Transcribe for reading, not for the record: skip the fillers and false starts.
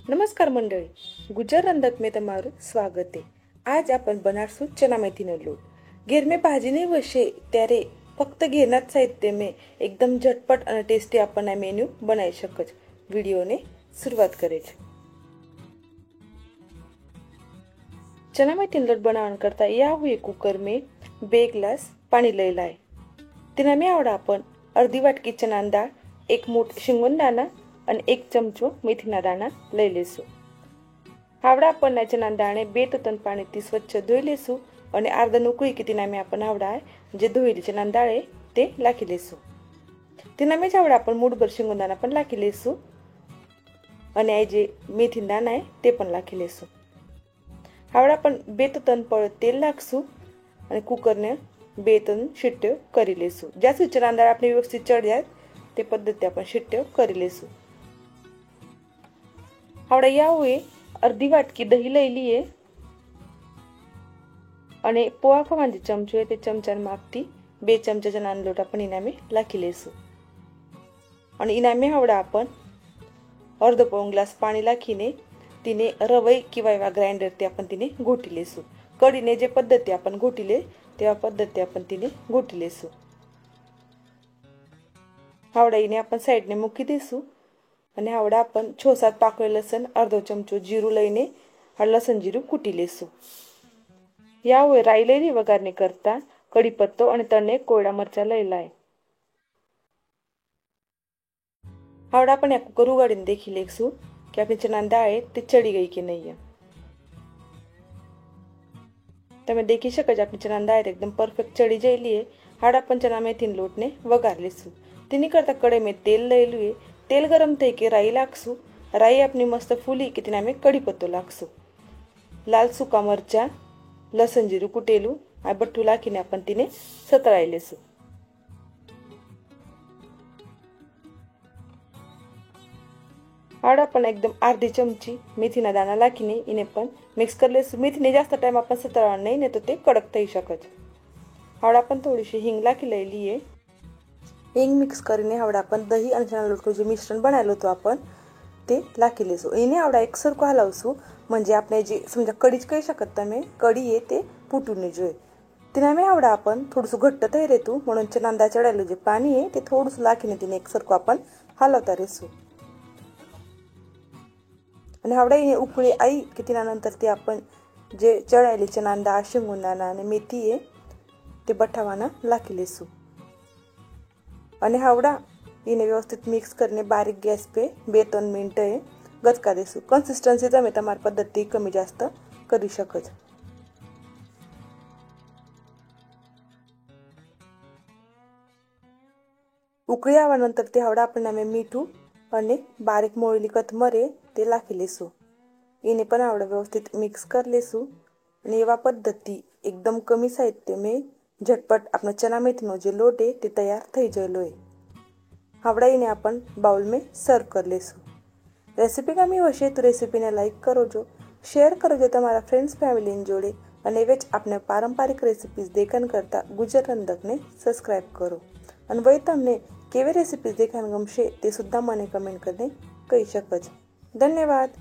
નમસ્કાર મંડળી, ગુજર રંધક में તમારું સ્વાગત છે। આજ આપણે બનાવશું ચના મેથીનો લોટ। ઘેર में ભાજી નહીં વસે ત્યારે ફક્ત ઘેરના જ સાહિત્ય में એકદમ ઝટપટ અને ટેસ્ટી આપણને આ મેન્યુ બનાવી શકો છો। વિડીયોને શરૂઆત કરે છે। चना मेथीનો લોટ બનાવવાનું કરતા यावे कुकर में 2 ग्लास पाणी લઈ લાય। તેના में આવડા आपण अर्धी वाटकी चना दाळ, 1 मूठ शेंगदाणा અને 1 ચમચો મેથીના દાણા લઈ લેશું। આવડા આપણને ચના દાણે 2 થી 3 પાણીથી સ્વચ્છ ધોઈ લેશું અને અર્ધન ઉકળી કે તેના में आपण આવડા જે ધોયેલી ચના દાળ તે નાખી લેશું। તેના में આવડા आपण મૂઠભર શેંગદાણા પણ નાખી લેશું અને આ જે મેથીના દાણા તે પણ નાખી લેશું। આવડા પણ 2 થી 3 પળ તેલ નાખશું અને કુકરને 2-3 સીટીઓ કરી લેશું। જ્યાં સુધી ચના દાળ આપણી વ્યવસ્થિત ચડી જાય તે પદ્ધતિ આપણે સીટીઓ કરી લેશું। आवड़ा यावे अर्धी वाटकी दही लई लीए અને પોવા ખાવાની ચમચો તે ચમચાના માપથી 2 ચમચા ચણાનો લોટ आपण इनामे નાખી લેશું અને इनामे आवड़ा आपण अर्ध पाऊण ग्लास पाणी नाखीने तिने रवई किंवा एवा ग्राइंडर ते आपण तिने घोटी लेશું। कढीने जे पद्धती आपण घोटीले तेवा पद्धती आपण तिने घोटी लेશું। आवड़ा इने आपण साइडने मूकी देશું અને આવડા आपण 6-7 પાકળે લસણ, અડધો ચમચો જીરું લઈને આ લસણ જીરું કૂટી લેશું। यावे राई લઈને વઘારને કરતા કડી પત્તો અને તને કોયડા મરચા લઈ લાય। આવડા આપણે આ કુકર ઉગાડીને દેખી લેશું કે આપણી ચણાની દાળ તે ચડી ગઈ કે નહીં। તમે દેખી શકો છો આપણી ચણાની દાળ એકદમ પરફેક્ટ ચડી જઈલી છે। આવડા આપણે ચણા મેથીના લોટને વઘાર લેશું। તેની કરતા કઢાઈમાં તેલ લઈ લઈએ। तेल गरम થઈ કે રાઈ લાગશું। રાઈ આપની મસ્ત ફૂલી કે તેના में कड़ी पत्तो લાગશું। लाल सूका मरचा, लसण जीરું કૂટેલું આ બધું નાખીને आपण તેને સતળાઈ લેશું। આવડા પણ એકદમ अर्धी ચમચી મેથીના દાણા નાખીને એને પણ મિક્સ કરી લેશું। મેથીને જાસ્ત ટાઈમ आपण સતળવા નહીં ને તો તે કડક થઈ શકે છે। આવડા પણ થોડીशी હિંગ નાખી લઈ લઈએ। हिंग मिक्स કરીને આવડા आपण દહીં અને ચણા લોટનું જે મિશ્રણ બનાવેલું હતું आपण તે નાખી લેશું। એને આવડા એકસરખું હલાવશું म्हणजे આપણે જે સમજા કઢી જ કહી શકત તમે કઢી તે ફૂટવું ન જોઈએ। તેના में आवડા आपण થોડું ઘટ્ટ થઈ રહેતું म्हणून ચણા દાળ ચડાયેલું જે પાણી તે થોડું નાખીને તેને એકસરખું आपण હલાવતા રહેશું। અને આવડા એને ઉકળી આવી કે તેના નંतर તે आपण જે ચડાયેલી ચણા દાળ, શેંગદાણા અને મેથી તે બટાવાના નાખી લેશું અને આવડા એને વ્યવસ્થિત મિક્સ કરીને બારીક ગેસ पे 2-3 મિનિટે ગચકા દેશું। કન્સિસ્ટન્સી તમે તમારી પદ્ધતિ કમી જાસ્ત કરી શકો છો। ઉકળી આવવા નંતર તે આવડા આપણને અમે મીઠું અને બારીક મોળેલી કોથમરી તે નાખી લેશું। એને પણ આવડા વ્યવસ્થિત મિક્સ કરી લેશું અને એવા પદ્ધતિ એકદમ કમી સાહિત્ય में झटपट अपना चना मेथीनो जो लोट है ते तैयार થઈ ગયેલો है। आवड़ा इने अपन बाउल में सर्व कर लेશું। रेसिपी गमी हशे तो रेसिपी ने लाइक करो जो, शेयर करो जो તમારા फ्रेंड्स फैमिली जोड़े અને વેચ આપણે પારંપરિક રેસિપીઝ દેખન કરતા ગુજર રંધકને સબસ્ક્રાઇબ કરો અને વઈ તમને કેવી રેસિપીઝ દેખન ગમશે તે સુદ્धा મને કમેન્ટ કરીને કહી શકો છો। ધન્યવાદ।